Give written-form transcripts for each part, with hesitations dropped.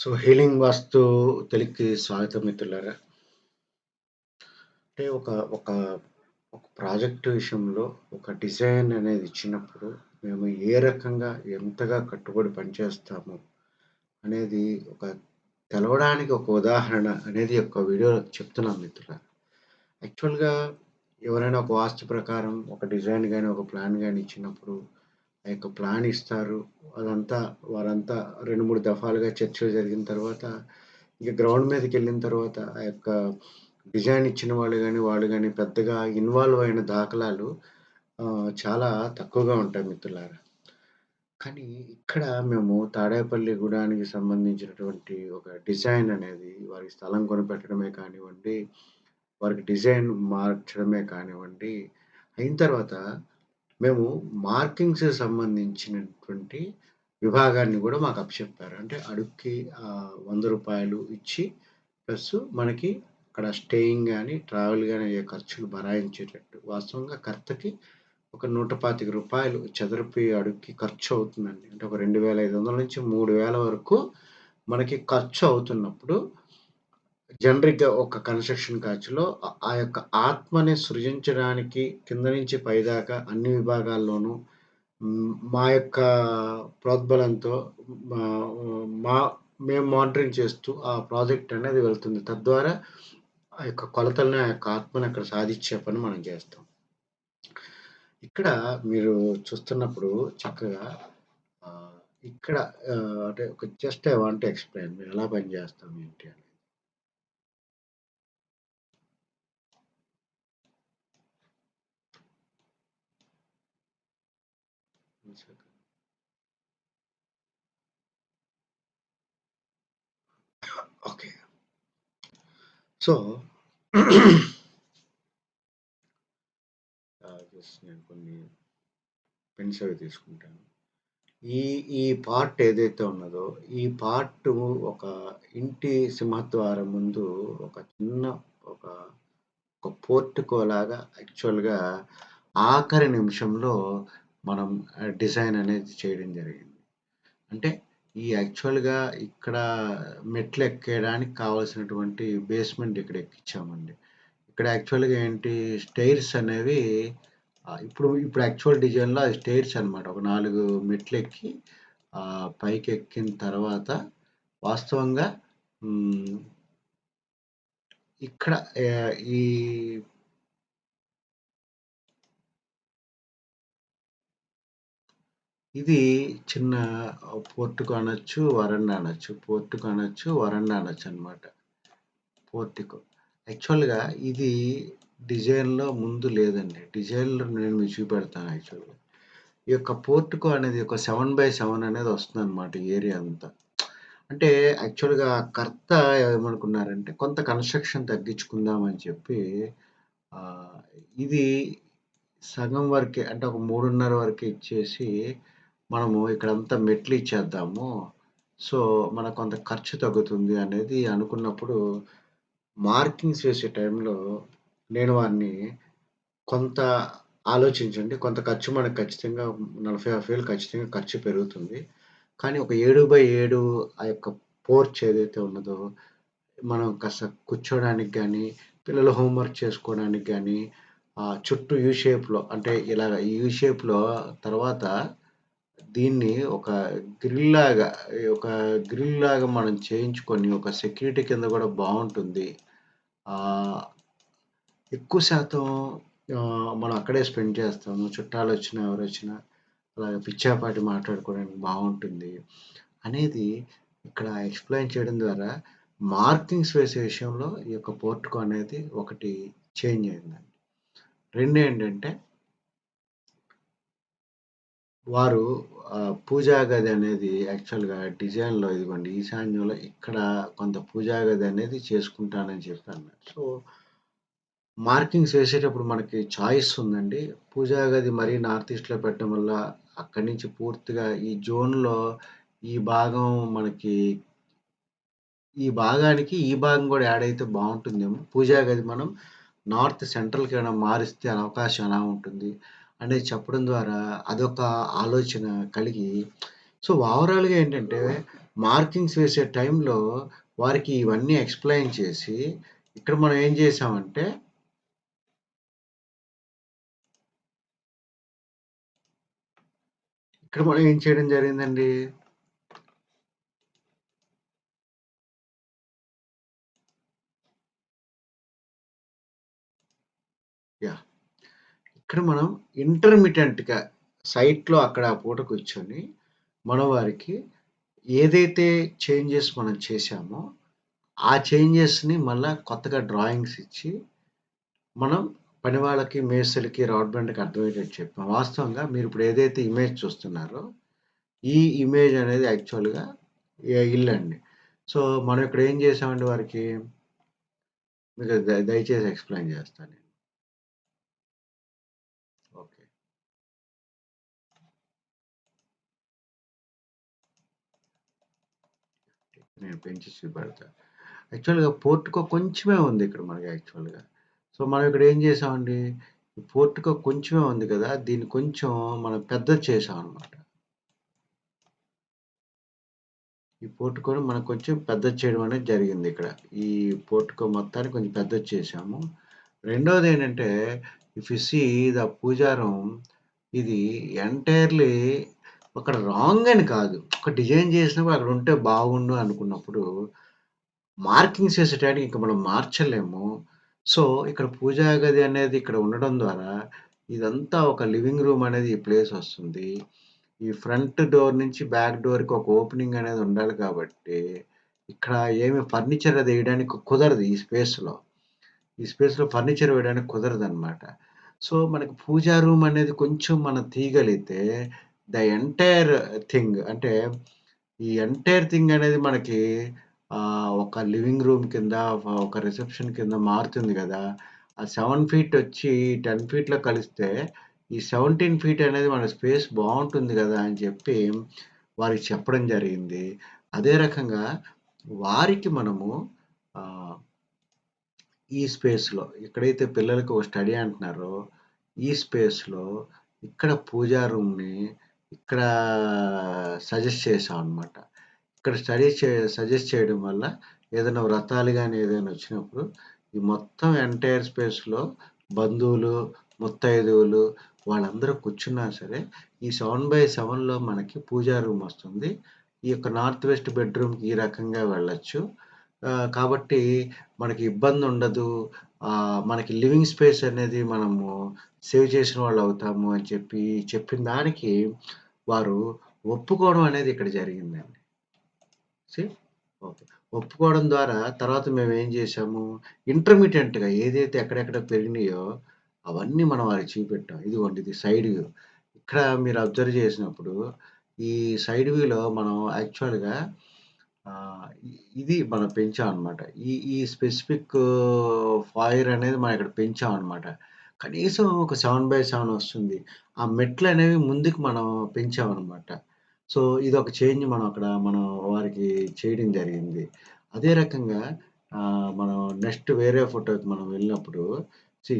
So, healing వాస్తు తెలుగుకి స్వాగతం మిత్రులారా. అంటే ఒక ఒక ప్రాజెక్ట్ విషయంలో ఒక డిజైన్ అనేది ఇచ్చినప్పుడు మేము ఏ రకంగా, ఎంతగా కట్టుబడి పనిచేస్తాము అనేది ఒక తెలవడానికి ఒక ఉదాహరణ అనేది ఒక వీడియోలో చెప్తున్నాను మిత్రులారా. యాక్చువల్‌గా ఎవరైనా ఒక వాస్తు ప్రకారం ఒక డిజైన్ గాని, ఒక ప్లాన్ గాని ఇచ్చినప్పుడు ఆ యొక్క ప్లాన్ ఇస్తారు. అదంతా వారంతా 2, 3 దఫాలుగా చర్చలు జరిగిన తర్వాత ఇక గ్రౌండ్ మీదకెళ్ళిన తర్వాత ఆ యొక్క డిజైన్ ఇచ్చిన వాళ్ళు గాని పెద్దగా ఇన్వాల్వ్ అయిన దాఖలాలు చాలా తక్కువగా ఉంటాయి మిత్రులారా. కానీ ఇక్కడ మేము తాడేపల్లి గూడానికి సంబంధించినటువంటి ఒక డిజైన్ అనేది వారికి స్థలం కొనిపెట్టడమే కానివ్వండి, వారికి డిజైన్ మార్చడమే కానివ్వండి, అయిన తర్వాత మేము మార్కింగ్స్‌కి సంబంధించినటువంటి విభాగాన్ని గూడా మాకు అప్పచెప్పారు. అంటే అడుక్కి రూ. 100 ఇచ్చి ప్లస్ మనకి అక్కడ స్టేయింగ్ గాని, ట్రావెల్ గాని అయ్యే ఖర్చులు భరాయించేటట్టు. వాస్తవంగా కర్తకి ఒక రూ. 125 చదరపు అడుగుకి ఖర్చవుతుందండి. అంటే ఒక 2,500-3,000 వరకు మనకి ఖర్చు అవుతున్నప్పుడు జనరిక్‌గా ఒక కన్‌స్ట్రక్షన్ ఖర్చులో ఆ యొక్క ఆత్మని సృజించడానికి కింద నుంచి పైదాకా అన్ని విభాగాల్లోనూ మా యొక్క ప్రోద్బలంతో మా మా మేము మానిటరింగ్ చేస్తూ ఆ ప్రాజెక్ట్ అనేది వెళ్తుంది. తద్వారా ఆ యొక్క కొలతల్ని, ఆ యొక్క ఆత్మని అక్కడ సాధిచ్చే పని మనం చేస్తాం. ఇక్కడ మీరు చూస్తున్నప్పుడు చక్కగా ఆహ్, ఇక్కడ అంటే ఒక just I want to explain మేము ఎలా పని చేస్తాం ఏంటి అని. One second. Okay. So, just నేను కొన్ని పెన్స్ అవి తీసుకుంటాను. ఈ ఈ పార్ట్ ఏదైతే ఉన్నదో, ఈ పార్ట్ ఒక ఇంటి సింహద్వారం ముందు ఒక చిన్న ఒక ఒక పోర్టికోలాగా యాక్చువల్‌గా ఆఖరి నిమిషంలో మనం డిజైన్ అనేది చేయడం జరిగింది. అంటే ఈ యాక్చువల్‌గా ఇక్కడ మెట్లెక్కేయడానికి కావాల్సినటువంటి బేస్‌మెంట్ ఇక్కడ ఎక్కిచ్చామండి. ఇక్కడ యాక్చువల్‌గా ఏంటి స్టెయిర్స్ అనేవి ఇప్పుడు యాక్చువల్ డిజైన్‌లో అది స్టెయిర్స్ అనమాట. ఒక 4 మెట్లెక్కి పైకెక్కిన తర్వాత వాస్తవంగా హ్మ్. ఇక్కడ ఈ ఇది చిన్న పోర్టికో అనొచ్చు, వరండా అనొచ్చు. పోర్టికో అనొచ్చు, వరండా అనొచ్చనమాట. పోర్టికో. యాక్చువల్‌గా ఇది డిజైన్‌లో ముందు లేదండి. డిజైన్‌లో నేను మీకు చూపెడతాను యాక్చువల్‌గా. ఈ యొక్క పోర్టికో అనేది ఒక 7/7 అనేది వస్తుందనమాట ఏరియా అంతా. అంటే యాక్చువల్‌గా కర్త ఏమనుకున్నారంటే కొంత కన్‌స్ట్రక్షన్ తగ్గించుకుందాం అని చెప్పి ఆహ్, ఇది సగం వరకే అంటే ఒక 3:30 వరకే ఇచ్చేసి మనము ఇక్కడంతా మెట్లు ఇచ్చేద్దాము. సో, మనకు కొంత ఖర్చు తగ్గుతుంది అనేది అనుకున్నప్పుడు మార్కింగ్స్ వేసే టైంలో నేను వారిని కొంత ఆలోచించండి. కొంత ఖర్చు మనకు ఖచ్చితంగా 40,000 ఖచ్చితంగా ఖర్చు పెరుగుతుంది. కానీ ఒక 7/7 ఆ యొక్క పోర్చ్ ఏదైతే ఉన్నదో, మనం కాస్త కూర్చోడానికి గానీ, పిల్లలు హోంవర్క్ చేసుకోవడానికి గానీ, చుట్టూ యూ షేప్‌లో అంటే ఇలాగ యూ షేప్‌లో తర్వాత దీన్ని ఒక గ్రిల్‌లాగా మనం చేయించుకొని, ఒక సెక్యూరిటీ కింద గూడా బావుంటుంది. ఆహ్, ఎక్కువ శాతం మనం అక్కడే స్పెండ్ చేస్తాము. చుట్టాలొచ్చినా, ఎవరొచ్చినా అలాగ పిచ్చాపాటి మాట్లాడుకోవడానికి బావుంటుంది. అనేది ఇక్కడ ఎక్స్‌ప్లెయిన్ చేయడం ద్వారా మార్కింగ్స్ వేసే విషయంలో ఈ యొక్క పోర్టికో అనేది ఒకటి చేంజ్ అయిందండి. రెండేంటంటే వారు పూజా గది అనేది యాక్చువల్‌గా డిజైన్‌లో ఇదిగోండి ఈశాన్యంలో ఇక్కడ కొంత పూజా గది అనేది చేసుకుంటానని చెప్పన్నారు. సో, మార్కింగ్స్ వేసేటప్పుడు మనకి చాయిస్ ఉందండి. పూజా గది మరీ నార్త్ ఈస్ట్‌లో పెట్టడం వల్ల అక్కడి నుంచి పూర్తిగా ఈ జోన్‌లో ఈ భాగం మనకి ఈ భాగానికి ఈ భాగం గూడా యాడ్ అయితే బావుంటుందేమో. పూజా గది మనం నార్త్ సెంట్రల్‌కేమైనా మారిస్తే అవకాశం ఎలా ఉంటుంది అనేది చెప్పడం ద్వారా అదొక ఆలోచన కలిగి సో, ఓవరాల్‌గా ఏంటంటే, మార్కింగ్స్ వేసే టైంలో వారికి ఇవన్నీ ఎక్స్‌ప్లెయిన్ చేసి, ఇక్కడ మనం ఏం చేశామంటే ఇక్కడ మనం ఏం చేయడం జరిగిందండి? యాహ్! ఇక్కడ మనం ఇంటర్మిటెంట్‌గా సైట్‌లో అక్కడ ఆ పూట కూర్చొని, మనం వారికి ఏదైతే చేంజెస్ మనం చేశామో, ఆ చేంజెస్‌ని మళ్ళా కొత్తగా డ్రాయింగ్స్ ఇచ్చి, మనం పని వాళ్ళకి, మేస్త్రీలకి, రాడ్ బెండర్‌కి అర్థమయ్యేటట్టు చెప్పాం. వాస్తవంగా మీరిప్పుడు ఏదైతే ఇమేజ్ చూస్తున్నారో, ఈ ఇమేజ్ అనేది యాక్చువల్‌గా ఇల్లండి. సో, మనం ఇక్కడ ఏం చేశామండి వారికి, మీకు దయచేసి ఎక్స్‌ప్లెయిన్ చేస్తా నేను. ఓకే. నేను పెంచి చూపెడతా. యాక్చువల్‌గా పోర్టికో కొంచెమే ఉంది ఇక్కడ మనకి యాక్చువల్‌గా. సో, మనం ఇక్కడ ఏం చేసామండి, ఈ పోర్టికో కొంచెమే ఉంది కదా! దీన్ని కొంచెం మనం పెద్దది చేశామనమాట. ఈ పోర్టికోని మనం కొంచెం పెద్దది చేయడం అనేది జరిగిందిక్కడ. ఈ పోర్టికో మొత్తాన్ని కొంచెం పెద్దది చేశాము. రెండోదేంటంటే, if you see the puja room ఇది ఎంటైర్‌లీ అక్కడ రాంగ్ అని కాదు. ఒక డిజైన్ చేసినప్పుడు అక్కడుంటే బాగుండు అనుకున్నప్పుడు మార్కింగ్స్ ఏసే టైంకి ఇంక మనం మార్చలేము. సో, ఇక్కడ పూజా గది అనేది ఇక్కడ ఉండడం ద్వారా, ఇదంతా ఒక లివింగ్ రూమ్ అనేది ఈ ప్లేసొస్తుంది. ఈ ఫ్రంట్ డోర్ నుంచి బ్యాక్ డోర్‌కి ఒక ఓపెనింగ్ అనేది ఉండాలి కాబట్టి, ఇక్కడ ఏమి ఫర్నిచర్ అది ఎయడానికి కుదరదు ఈ స్పేస్‌లో. ఈ స్పేస్‌లో ఫర్నిచర్ వేయడానికి కుదరదనమాట. సో, మనకి పూజా రూమ్ అనేది కొంచెం మనం తీయగలిగితే, ద ఎంటైర్ థింగ్ అంటే ఈ ఎంటైర్ థింగ్ అనేది మనకి ఒక లివింగ్ రూమ్ కింద, ఒక రిసెప్షన్ కింద మారుతుంది గదా! ఆ 7 ఫీట్ వచ్చి 10 ఫీట్‌లో కలిస్తే, ఈ 17 ఫీట్ అనేది మన స్పేస్ బావుంటుంది గదా! అని చెప్పి వారికి చెప్పడం జరిగింది. అదే రకంగా వారికి మనము ఆహ్, ఈ స్పేస్‌లో ఎక్కడైతే పిల్లలకి ఒక స్టడీ అంటున్నారో, ఈ స్పేస్‌లో ఇక్కడ పూజా రూమ్‌ని ఇక్కడ సజెస్ట్ చేశామనమాట. ఇక్కడ సజెస్ట్ చేయడం వల్ల ఏదైనా వ్రతాలు గాని, ఏదైనా వచ్చినప్పుడు ఈ మొత్తం ఎంటైర్ స్పేస్‌లో బంధువులు, ముత్తైదువులు వాళ్ళందరూ కూర్చున్నా సరే, ఈ 7/7లో మనకి పూజా రూమ్ వస్తుంది. ఈ యొక్క నార్త్ వెస్ట్ బెడ్‌రూమ్‌కి ఈ రకంగా వెళ్ళొచ్చు. కాబట్టి మనకి ఇబ్బందుండదు. మనకి లివింగ్ స్పేస్ అనేది మనము సేవ్ చేసిన వాళ్ళవుతాము అని చెప్పి చెప్పిన దానికి వారు ఒప్పుకోవడం అనేది ఇక్కడ జరిగిందండి. See okay. ఒప్పుకోవడం ద్వారా తర్వాత మేమేం జేశాము, ఇంటర్మిటెంట్‌గా ఏదైతే ఎక్కడెక్కడ పెరిగినాయో అవన్నీ మనం వారికి చూపెట్టాం. ఇదిగోండి ఇది సైడ్ వ్యూ. ఇక్కడ మీరు అబ్జర్వ్ చేసినప్పుడు ఈ సైడ్ వ్యూలో మనం యాక్చువల్‌గా ఇది మనం పెంచామనమాట. ఈ ఈ స్పెసిఫిక్ ఫాయర్ అనేది మనం ఇక్కడ పెంచామనమాట. కనీసం ఒక 7/7 వస్తుంది. ఆ మెట్లనేవి ముందుకు మనం పెంచామనమాట. సో, ఇదొక చేంజ్ మనం వారికి చేయడం జరిగింది. అదే రకంగా మనం నెక్స్ట్ వేరే ఫోటోకి మనం వెళ్ళినప్పుడు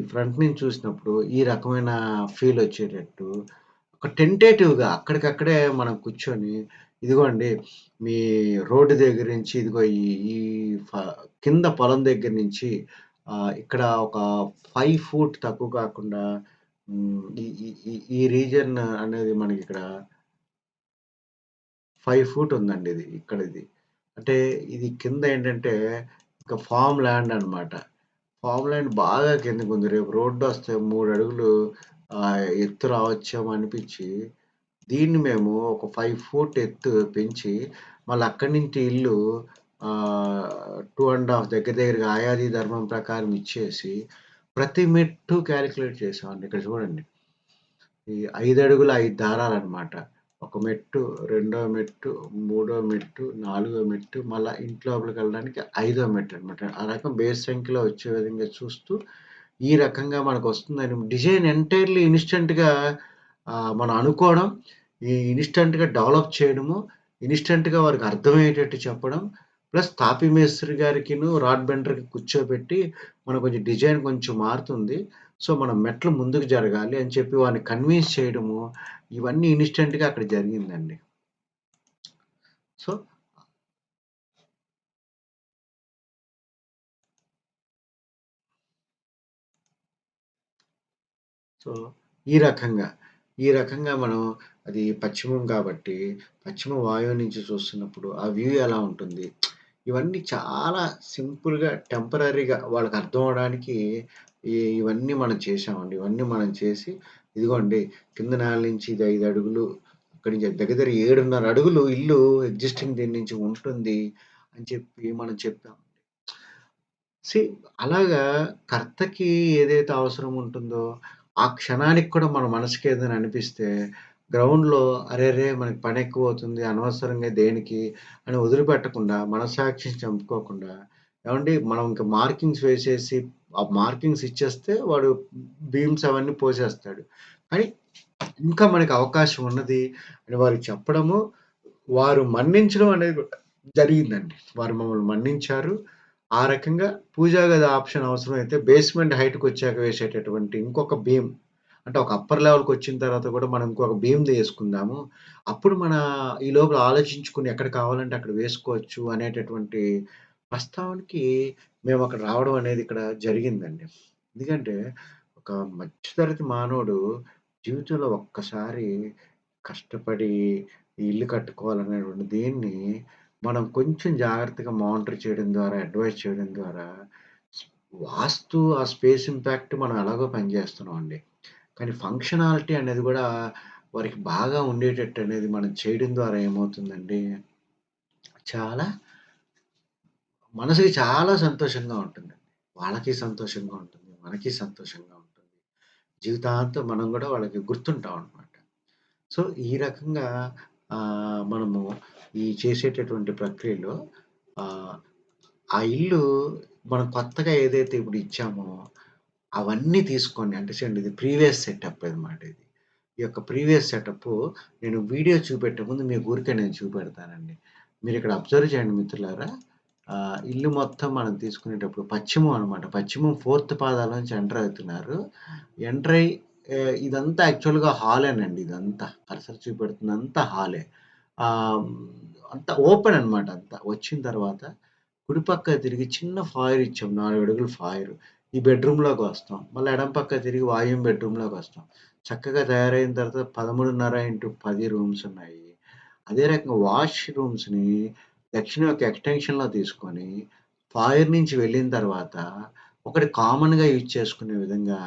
ఫ్రంట్ నుంచి చూసినప్పుడు ఈ రకమైన ఫీలొచ్చేటట్టు ఒక టెంటేటివ్‌గా అక్కడికక్కడే మనం కూర్చొని, ఇదిగోండి మీ రోడ్డు దగ్గర నుంచి ఇదిగో ఈ ఈ ఫ కింద పొలం దగ్గర నుంచి ఇక్కడ ఒక 5 ఫూట్ తక్కువ కాకుండా ఈ ఈ ఈ ఈ రీజియన్ అనేది మనకిక్కడ 5 ఫూట్ ఉందండి ఇది. ఇక్కడిది. అంటే ఇది కింద ఏంటంటే, ఇక ఫార్మ్ ల్యాండ్ అనమాట. ఫార్మ్ ల్యాండ్ బాగా కిందకుంది. రేపు రోడ్డొస్తే 3 అడుగులు ఎత్తు రావచ్చేమో అనిపిచ్చి, దీన్ని మేము ఒక 5 ఫూట్ ఎత్తు పెంచి, మళ్ళీ అక్కడి నుంచి ఇల్లు 2 ½ దగ్గర దగ్గరగా ఆయాది ధర్మం ప్రకారం ఇచ్చేసి, ప్రతి మెట్టు కాలిక్యులేట్ చేసామండి. ఇక్కడ చూడండి. ఈ 5 అడుగుల 5 దారాలనమాట. ఒక మెట్టు, రెండో మెట్టు, మూడో మెట్టు, నాలుగో మెట్టు, మళ్ళా ఇంటి లోపలికెళ్ళడానికి ఐదో మెట్టనమాట. ఆ రకం బేస్ సంఖ్యలో వచ్చే విధంగా చూస్తూ, ఈ రకంగా మనకొస్తుందని డిజైన్ ఎంటైర్‌లీ ఇన్‌స్టంట్‌గా మనం అనుకోవడం, ఈ ఇన్‌స్టంట్‌గా డెవలప్ చేయడము, ఇన్‌స్టంట్‌గా వారికి అర్థమయ్యేటట్టు చెప్పడం, ప్లస్ తాపీ మేస్త్రి గారికిను, రాడ్ బెండర్‌కి కూర్చోబెట్టి, మనం కొంచెం డిజైన్ కొంచెం మారుతుంది. సో, మనం మెట్లు ముందుకు జరగాలి అని చెప్పి వాడిని కన్విన్స్ చేయడము, ఇవన్నీ ఇన్‌స్టంట్‌గా అక్కడ జరిగిందండి. సో సో, ఈ రకంగా, ఈ రకంగా మనం అది పశ్చిమం కాబట్టి, పశ్చిమ వాయువు నుంచి చూస్తున్నప్పుడు ఆ వ్యూ ఎలా ఉంటుంది? ఇవన్నీ చాలా సింపుల్‌గా, టెంపరరీగా వాళ్ళకి అర్థం అవ్వడానికి ఇవన్నీ మనం చేశామండి. ఇవన్నీ మనం చేసి, ఇదిగోండి కింద నేల నుంచి ఇది 5 అడుగులు, అక్కడి నుంచి దగ్గర దగ్గర 7.5 అడుగులు ఇల్లు ఎగ్జిస్టింగ్ దీని నుంచి ఉంటుంది అని చెప్పి మనం చెప్పాం. సీ అలాగా కర్తకి ఏదైతే అవసరం ఉంటుందో, ఆ క్షణానికి కూడా మన మనసుకేదైనా అనిపిస్తే, గ్రౌండ్‌లో అరెరే! మనకి పనెక్కువవుతుంది, అనవసరంగా దేనికి అని వదిలిపెట్టకుండా, మనస్సాక్షిని చంపుకోకుండా, ఏవండీ మనం ఇంక మార్కింగ్స్ వేసేసి, ఆ మార్కింగ్స్ ఇచ్చేస్తే వాడు బీమ్స్ అవన్నీ పోసేస్తాడు. కానీ ఇంకా మనకి అవకాశం ఉన్నది అని వారికి చెప్పడము, వారు మన్నించడం అనేది కూడా జరిగిందండి. వారు మమ్మల్ని మన్నించారు. ఆ రకంగా పూజా గది ఆప్షన్ అవసరమైతే బేస్‌మెంట్ హైట్‌కొచ్చాక వేసేటటువంటి ఇంకొక బీమ్ అంటే ఒక అప్పర్ లెవెల్‌కొచ్చిన తర్వాత కూడా మనం ఇంకొక బీమ్‌ది యేసుకుందాము. అప్పుడు ఈ లోపల ఆలోచించుకొని ఎక్కడ కావాలంటే అక్కడ వేసుకోవచ్చు అనేటటువంటి ప్రస్తావనకి మేమక్కడ రావడం అనేది ఇక్కడ జరిగిందండి. ఎందుకంటే ఒక మధ్య తరగతి మానవుడు జీవితంలో ఒక్కసారి కష్టపడి ఈ ఇల్లు కట్టుకోవాలనేటువంటి దీన్ని మనం కొంచెం జాగ్రత్తగా మానిటర్ చేయడం ద్వారా, అడ్వైస్ చేయడం ద్వారా స్ వాస్తు ఆ స్పేస్ ఇంపాక్ట్ మనం ఎలాగో పనిచేస్తున్నామండి. కానీ ఫంక్షనాలిటీ అనేది గూడా వారికి బాగా ఉండేటట్టు అనేది మనం చేయడం ద్వారా ఏమవుతుందండి, చాలా మనసుకి చాలా సంతోషంగా ఉంటుందండి. వాళ్ళకి సంతోషంగా ఉంటుంది. మనకి సంతోషంగా ఉంటుంది. జీవితాంతం మనం గూడా వాళ్ళకి గుర్తుంటామనమాట. సో, ఈ రకంగా మనము ఈ చేసేటటువంటి ప్రక్రియలో ఆహ్, ఆ ఇల్లు మనం కొత్తగా ఏదైతే ఇప్పుడు ఇచ్చామో, అవన్నీ తీసుకొని అంటే చూడండి ఇది ప్రీవియస్ సెటప్ అనమాట ఇది. ఈ యొక్క ప్రీవియస్ సెటప్పు నేను వీడియో చూపెట్టే ముందు మీకు ఊరికే నేను చూపెడతానండి. మీరిక్కడ అబ్జర్వ్ చేయండి మిత్రులారా. ఇల్లు మొత్తం మనం తీసుకునేటప్పుడు పశ్చిమం అనమాట. పశ్చిమం ఫోర్త్ పాదాల నుంచి ఎంటర్ అవుతున్నారు. ఎంటర్ అయ్యి ఇదంతా యాక్చువల్‌గా హాలేనండి ఇదంతా. కర్సర్ చూపెడుతుందంతా హాలే. ఆహ్, అంతా ఓపెన్ అనమాట అంతా. వచ్చిన తర్వాత కుడి పక్కకి తిరిగి చిన్న ఫాయర్ ఇచ్చాం. 4 అడుగుల ఫాయర్. ఈ బెడ్‌రూమ్‌లోకొస్తాం. మళ్ళీ ఎడమ పక్కకి తిరిగి వాయువ్యం బెడ్‌రూమ్‌లోకొస్తాం. చక్కగా తయారైన తర్వాత 13.5 x 10 రూమ్స్ ఉన్నాయి. అదే రకంగా వాష్ రూమ్స్‌ని దక్షిణం యొక్క ఎక్స్‌టెన్షన్‌లో తీసుకొని, ఫాయర్ నుంచి వెళ్ళిన తర్వాత, ఒకటి కామన్‌గా యూజ్ చేసుకునే విధంగా,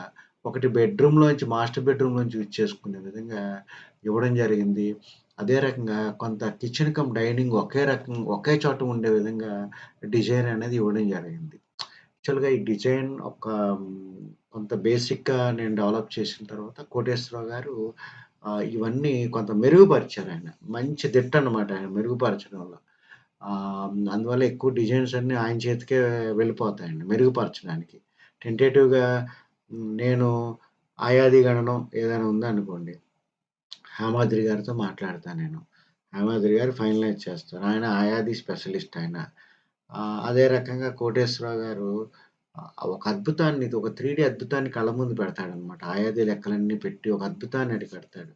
ఒకటి బెడ్‌రూమ్‌లోంచి మాస్టర్ బెడ్‌రూమ్‌లోంచి యూజ్ చేసుకునే విధంగా ఇవ్వడం జరిగింది. అదే రకంగా కొంత కిచెన్ కమ్ డైనింగ్ ఒకే చోట ఉండే విధంగా డిజైన్ అనేది ఇవ్వడం జరిగింది. యాక్చువల్‌గా ఈ డిజైన్ కొంత బేసిక్‌గా నేను డెవలప్ చేసిన తర్వాత కోటేశ్వరరావు గారు ఇవన్నీ కొంత మెరుగుపరిచారాయన. మంచి దిట్టనమాట ఆయన మెరుగుపరచడంలో. అందువల్ల ఎక్కువ డిజైన్స్ అన్నీ ఆయన చేతికే వెళ్ళిపోతాయండి మెరుగుపరచడానికి. టెంటేటివ్‌గా నేను ఆయాది గణనం ఏదైనా ఉందనుకోండి, హేమాద్రి గారితో మాట్లాడతా నేను. హేమాద్రి గారు ఫైనలైజ్ చేస్తారు. ఆయన ఆయాది స్పెషలిస్ట్ ఆయన. అదే రకంగా కోటేశ్వరరావు గారు ఒక అద్భుతాన్ని ఇది ఒక 3 అద్భుతాన్ని కళ్ళ ముందు పెడతాడనమాట. ఆయాది లెక్కలన్నీ పెట్టి ఒక అద్భుతాన్ని అది కడతాడు.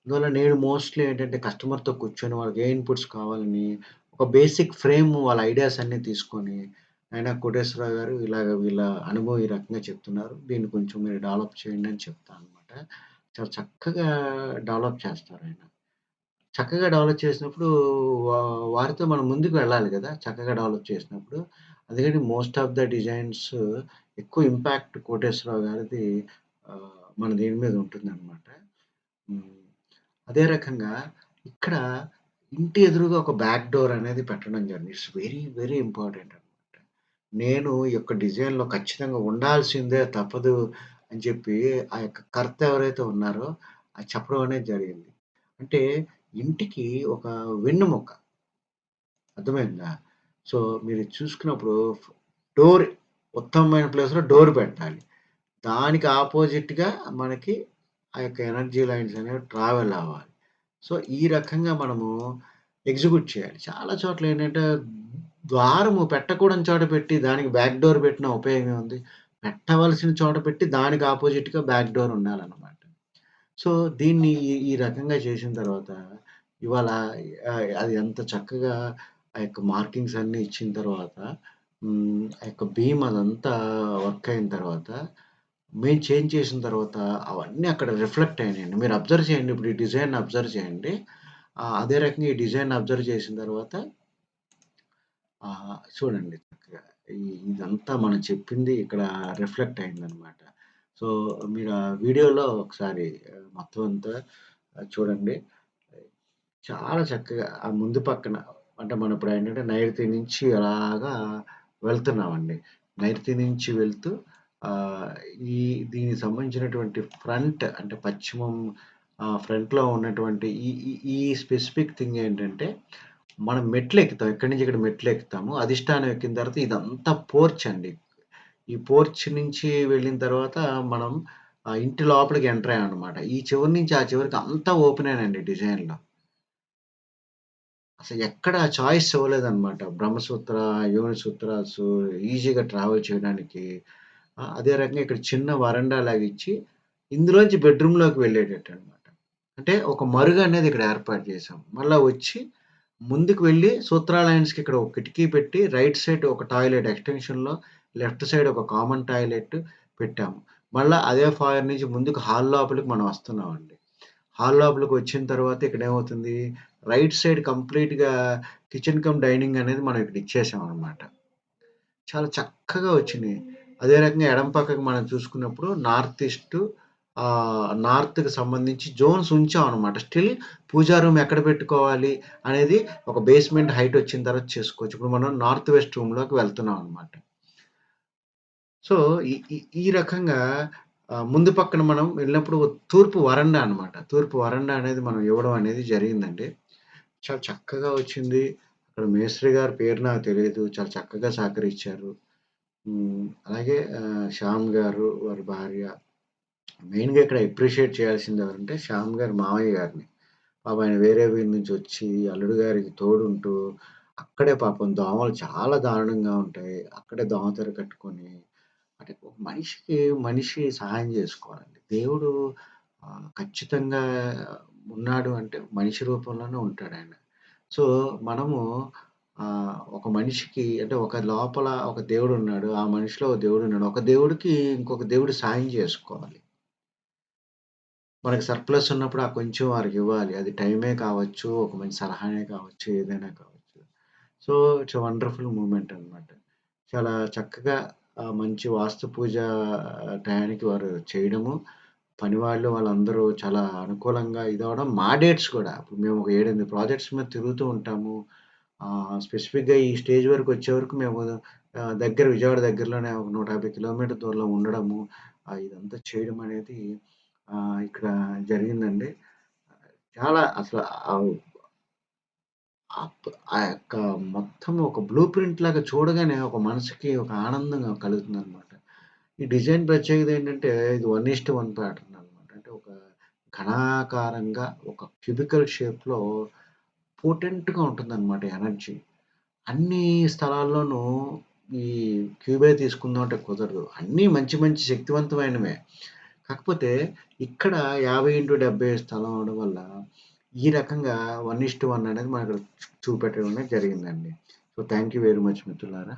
అందువల్ల నేను మోస్ట్‌లీ ఏంటంటే కస్టమర్‌తో కూర్చొని వాళ్ళకి ఏ ఇన్‌పుట్స్ కావాలని ఒక బేసిక్ ఫ్రేమ్ వాళ్ళ ఐడియాస్ అన్నీ తీసుకొని, "నాయనా కోటేశ్వరరావు గారు ఇలాగ వీళ్ళ అనుభవం ఈ రకంగా చెప్తున్నారు. దీన్ని కొంచెం మీరు డెవలప్ చేయండి" అని చెప్తా అనమాట. చాలా చక్కగా డెవలప్ చేస్తారాయన. చక్కగా డెవలప్ చేసినప్పుడు వా వారితో మనం ముందుకు వెళ్ళాలి గదా! చక్కగా డెవలప్ చేసినప్పుడు. అందుకని మోస్ట్ ఆఫ్ ద డిజైన్స్ ఎక్కువ ఇంపాక్ట్ కోటేశ్వరరావు గారిది మన దీని మీద ఉంటుందనమాట. హ్మ్. అదే రకంగా ఇక్కడ ఇంటి ఎదురుగా ఒక బ్యాక్ డోర్ అనేది పెట్టడం జరిగింది. ఇట్స్ వెరీ, వెరీ ఇంపార్టెంట్ అనమాట. నేను ఈ యొక్క డిజైన్‌లో ఖచ్చితంగా ఉండాల్సిందే తప్పదు అని చెప్పి ఆ యొక్క కర్త ఎవరైతే ఉన్నారో అది చెప్పడం అనేది జరిగింది. అంటే ఇంటికి ఒక వెన్నెముక. అర్థమైందా? సో, మీరు చూసుకున్నప్పుడు డోర్ ఉత్తమమైన ప్లేస్‌లో డోర్ పెట్టాలి. దానికి అపోజిట్‌గా మనకి ఆ యొక్క ఎనర్జీ లైన్స్ అనేవి ట్రావెల్ అవ్వాలి. సో, ఈ రకంగా మనము ఎగ్జిక్యూట్ చేయాలి. చాలా చోట్లేంటంటే ద్వారము పెట్టకూడని చోట పెట్టి దానికి బ్యాక్ డోర్ పెట్టిన ఉపయోగం ఏముంది? పెట్టవలసిన చోట పెట్టి దానికి అపోజిట్‌గా బ్యాక్ డోర్ ఉండాలన్నమాట. సో, దీన్ని ఈ ఈ రకంగా చేసిన తర్వాత ఇవాళ అది ఎంత చక్కగా ఆ యొక్క మార్కింగ్స్ అన్నీ ఇచ్చిన తర్వాత ఆ యొక్క బీమ్ అదంతా వర్క్ అయిన తర్వాత మేము చేంజ్ చేసిన తర్వాత అవన్నీ అక్కడ రిఫ్లెక్ట్ అయినాయండి. మీరు అబ్జర్వ్ చేయండి. ఇప్పుడు ఈ డిజైన్‌ని అబ్జర్వ్ చేయండి. అదే రకంగా ఈ డిజైన్‌ని అబ్జర్వ్ చేసిన తర్వాత చూడండి చక్కగా ఇదంతా మనం చెప్పింది ఇక్కడ రిఫ్లెక్ట్ అయిందనమాట. సో, మీరు ఆ వీడియోలో ఒకసారి మొత్తం అంతా చూడండి. చాలా చక్కగా ఆ ముందు పక్కన అంటే మనం ఇప్పుడేంటంటే నైరుతి నుంచి అలాగా వెళ్తున్నామండి. నైరుతి నుంచి వెళ్తూ ఆహ్, ఈ దీనికి సంబంధించినటువంటి ఫ్రంట్ అంటే పశ్చిమం ఫ్రంట్‌లో ఉన్నటువంటి ఈ ఈ ఈ స్పెసిఫిక్ థింగ్ ఏంటంటే, మనం మెట్లెక్కుతాం. ఇక్కడి నుంచి ఇక్కడ మెట్లెక్కుతాము. అధిష్టానం ఎక్కిన తర్వాత ఇదంతా పోర్చ్ అండి. ఈ పోర్చ్ నుంచి వెళ్ళిన తర్వాత మనం ఇంటి లోపలికి ఎంటర్ అయ్యామనమాట. ఈ చివరి నుంచి ఆ చివరికి అంతా ఓపెనేనండి డిజైన్‌లో. అసలెక్కడ చాయిస్ ఇవ్వలేదనమాట. బ్రహ్మసూత్ర, యోని సూత్రాసు ఈజీగా ట్రావెల్ చేయడానికి. అదే రకంగా ఇక్కడ చిన్న వరండా లాగిచ్చి, ఇందులోంచి బెడ్‌రూమ్‌లోకి వెళ్ళేటట్టనమాట. అంటే ఒక మరుగనేది ఇక్కడ ఏర్పాటు చేశాం. మళ్ళా వచ్చి ముందుకు వెళ్లి సూత్రా లైన్స్‌కి ఇక్కడ ఒక కిటికీ పెట్టి, రైట్ సైడ్ ఒక టాయిలెట్ ఎక్స్‌టెన్షన్‌లో, లెఫ్ట్ సైడ్ ఒక కామన్ టాయిలెట్ పెట్టాము. మళ్ళా అదే ఫాయర్ నుంచి ముందుకు హాల్ లోపలికి మనం వస్తున్నామండి. హాల్ లోపలికొచ్చిన తర్వాత ఇక్కడేమవుతుంది, రైట్ సైడ్ కంప్లీట్‌గా కిచెన్ కమ్ డైనింగ్ అనేది మనం ఇక్కడ ఇచ్చేసామనమాట. చాలా చక్కగా వచ్చినియి. అదే రకంగా ఎడమ పక్కకి మనం చూసుకున్నప్పుడు నార్త్ ఈస్ట్ నార్త్‌కి సంబంధించి జోన్స్ ఉంచామనమాట. స్టిల్ పూజా రూమ్ ఎక్కడ పెట్టుకోవాలి అనేది ఒక బేస్‌మెంట్ హైట్ వచ్చిన తర్వాత చేసుకోవచ్చు. ఇప్పుడు మనం నార్త్ వెస్ట్ రూమ్‌లోకి వెళ్తున్నాం అనమాట. సో, ఈ ఈ ఈ రకంగా ముందు పక్కన మనం వెళ్ళినప్పుడు తూర్పు వరండా అనమాట. తూర్పు వరండా అనేది మనం ఇవ్వడం అనేది జరిగిందండి. చాలా చక్కగా వచ్చింది. అక్కడ మేస్త్రి గారి పేరు నాకు తెలీదు. చాలా చక్కగా సహకరించారు. అలాగే శ్యామ్ గారు, వారి భార్య మెయిన్‌గా ఇక్కడ అప్రిషియేట్ చేయాల్సింది ఎవరంటే శ్యామ్ గారి మామయ్య గారిని. పాపం ఆయన వేరే ఊరు నుంచి వచ్చి అల్లుడు గారికి తోడుంటూ, అక్కడే పాపం దోమలు చాలా దారుణంగా ఉంటాయి. అక్కడే దోమతెర కట్టుకొని అంటే ఒక మనిషికి మనిషి సహాయం జేసుకోవాలండి. దేవుడు ఖచ్చితంగా ఉన్నాడు అంటే మనిషి రూపంలోనే ఉంటాడాయన. సో, మనము ఒక మనిషికి అంటే ఒక లోపల ఒక దేవుడున్నాడు. ఆ మనిషిలో ఒక దేవుడున్నాడు. ఒక దేవుడికి ఇంకొక దేవుడు సాయం జేసుకోవాలి. మనకి సర్ప్లస్ ఉన్నప్పుడు ఆ కొంచెం వారికివ్వాలి. అది టైమే కావచ్చు, ఒక మంచి సలహానే కావచ్చు, ఏదైనా కావచ్చు. So, it's a wonderful moment అనమాట. చాలా చక్కగా మంచి వాస్తు పూజ టయానికి వారు చేయడము, పనివాళ్ళు వాళ్ళందరూ చాలా అనుకూలంగా ఇదవ్వడం, మా డేట్స్ కూడా ఇప్పుడు మేము ఒక 7, 8 ప్రాజెక్ట్స్ మీద తిరుగుతూ ఉంటాము. స్పెసిఫిక్‌గా ఈ స్టేజ్ వరకొచ్చే వరకు మేము దగ్గర విజయవాడ దగ్గరలోనే ఒక 150 కిలోమీటర్ దూరంలో ఉండడము, ఇదంతా చేయడం అనేది ఇక్కడ జరిగిందండి. చాలా అసల ఆహ్, ఆ యొక్క మొత్తం ఒక బ్లూ ప్రింట్ లాగా చూడగానే ఒక మనసుకి ఒక ఆనందంగా కలుగుతుందనమాట. ఈ డిజైన్ ప్రత్యేకత ఏంటంటే ఇది 1:1 ప్యాటర్న్ అనమాట. అంటే ఒక ఘనాకారంగా ఒక క్యూబికల్ షేప్‌లో పోటెంట్‌గా ఉంటుందనమాట ఎనర్జీ. అన్ని స్థలాల్లోనూ ఈ క్యూబే తీసుకుందాం అంటే కుదరదు. అన్నీ మంచి మంచి శక్తివంతమైనవే. కాకపోతే ఇక్కడ 50/70 స్థలం అవ్వడం వల్ల ఈ రకంగా 1:1 అనేది మనకు చూపెట్టడం అనేది జరిగిందండి. So, thank you very much మిత్రులారా.